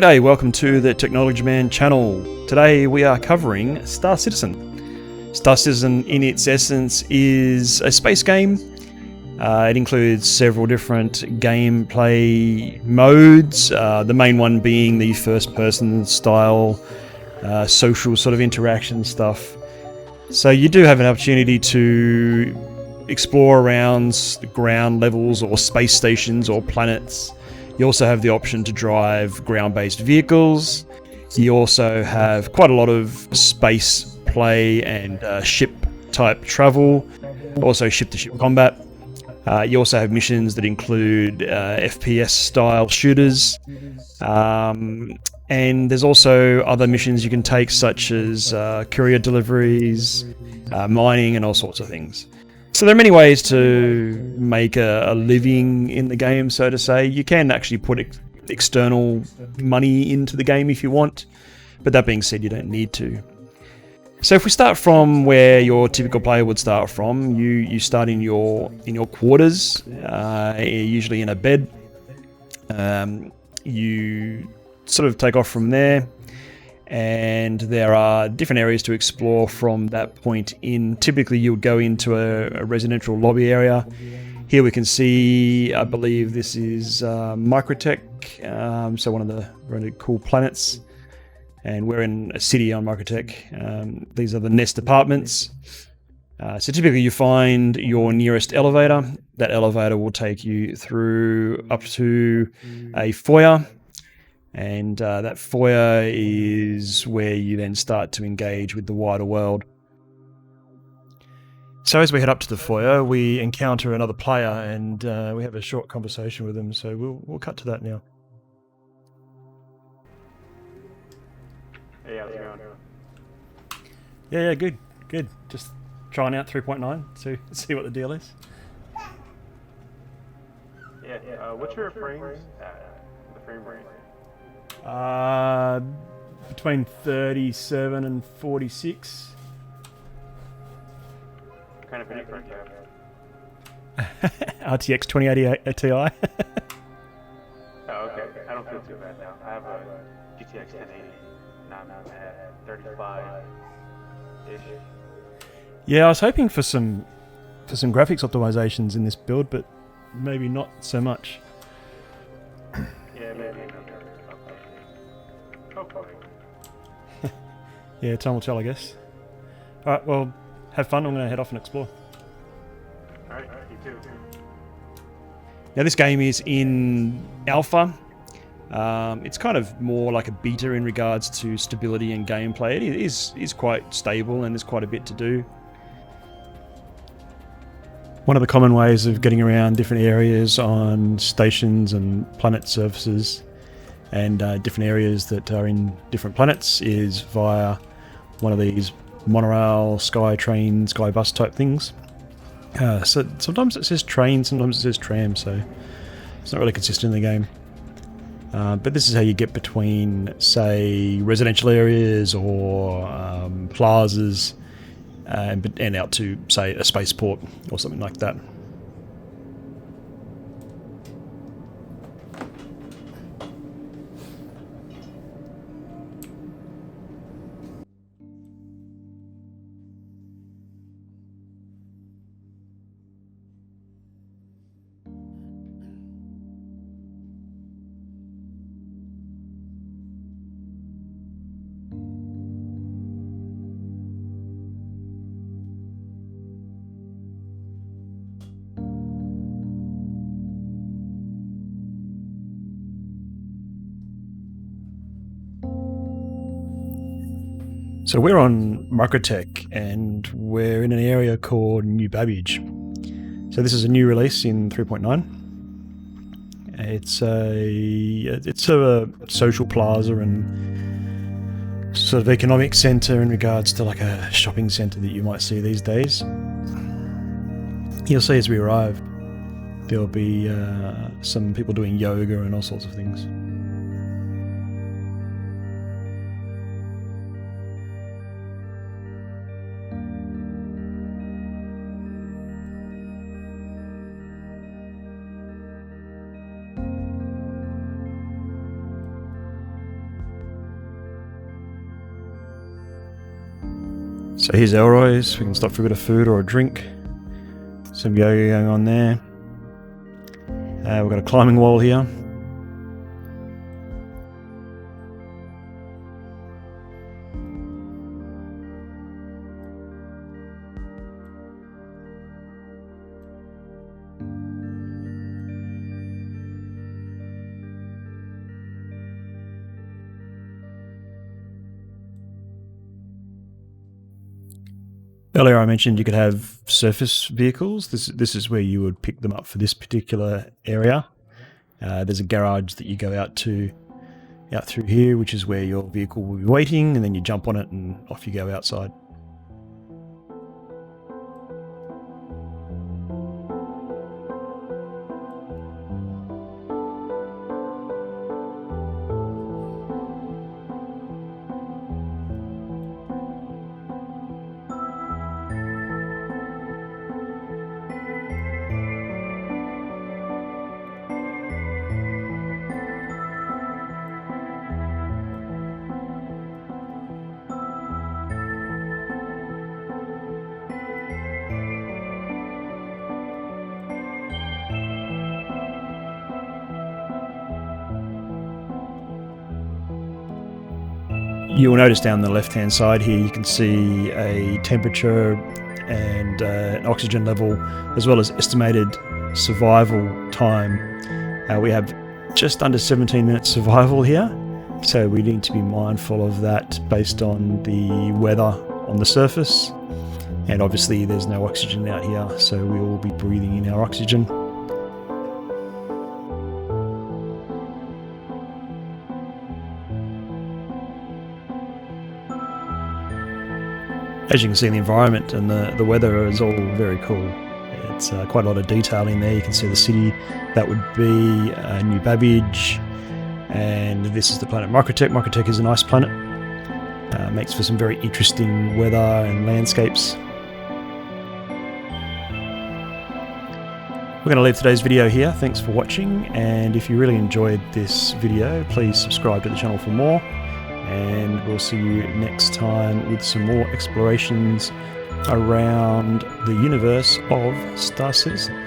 G'day, welcome to the Technology Man channel. Today we are covering Star Citizen. Star Citizen in its essence is a space game. It includes several different gameplay modes, the main one being the first person style social sort of interaction stuff. So you do have an opportunity to explore around the ground levels or space stations or planets. You also have the option to drive ground-based vehicles. You also have quite a lot of space play and ship-type travel, also ship-to-ship combat. You also have missions that include FPS-style shooters, and there's also other missions you can take, such as courier deliveries, mining, and all sorts of things. So there are many ways to make a living in the game, so to say. You can actually put external money into the game if you want, but that being said, you don't need to. So if we start from where your typical player would start from, you start in your quarters, usually in a bed. You sort of take off from there, and there are different areas to explore from that point in. Typically you'll go into a residential lobby area. Here we can see, I believe this is Microtech, so one of the really cool planets, and we're in a city on Microtech. These are the Nest apartments. So typically you find your nearest elevator. That elevator will take you through up to a foyer. And that foyer is where you then start to engage with the wider world. So as we head up to the foyer, we encounter another player, and we have a short conversation with them. So we'll cut to that now. Hey, how's it going? Yeah, good. Just trying out 3.9, see what the deal is. Yeah, what's your frames the frame rate? Between 37 and 46. What kind of video card do you have? RTX 2080 Ti. Oh, okay. I don't feel too bad now. I have a GTX 1080. Not at 35-ish. Yeah, I was hoping for some graphics optimizations in this build, but maybe not so much. Yeah, maybe. Hopefully. Yeah, time will tell, I guess. Alright, well, have fun. I'm going to head off and explore. Alright, you too. Now, this game is in alpha. It's kind of more like a beta in regards to stability and gameplay. It is quite stable, and there's quite a bit to do. One of the common ways of getting around different areas on stations and planet surfaces and different areas that are in different planets is via one of these Monorail Sky Trains, Sky Bus type things. So sometimes it says train, sometimes it says tram, so it's not really consistent in the game. But this is how you get between, say, residential areas or plazas and out to, say, a spaceport or something like that. So we're on Microtech, and we're in an area called New Babbage. So this is a new release in 3.9. It's a social plaza and sort of economic centre in regards to like a shopping centre that you might see these days. You'll see as we arrive, there'll be some people doing yoga and all sorts of things. So here's Elroy's. We can stop for a bit of food or a drink. Some yoga going on there. We've got a climbing wall here. Earlier I mentioned you could have surface vehicles. This is where you would pick them up for this particular area. There's a garage that you go out through here, which is where your vehicle will be waiting, and then you jump on it and off you go outside. You'll notice down the left hand side here you can see a temperature and an oxygen level, as well as estimated survival time. We have just under 17 minutes survival here, so we need to be mindful of that based on the weather on the surface. And obviously there's no oxygen out here, so we will be breathing in our oxygen. As you can see, the environment and the weather is all very cool. It's quite a lot of detail in there. You can see the city. That would be New Babbage, and this is the planet Microtech. Microtech is an ice planet. Makes for some very interesting weather and landscapes. We're going to leave today's video here. Thanks for watching, and if you really enjoyed this video, please subscribe to the channel for more. And we'll see you next time with some more explorations around the universe of Star Citizen.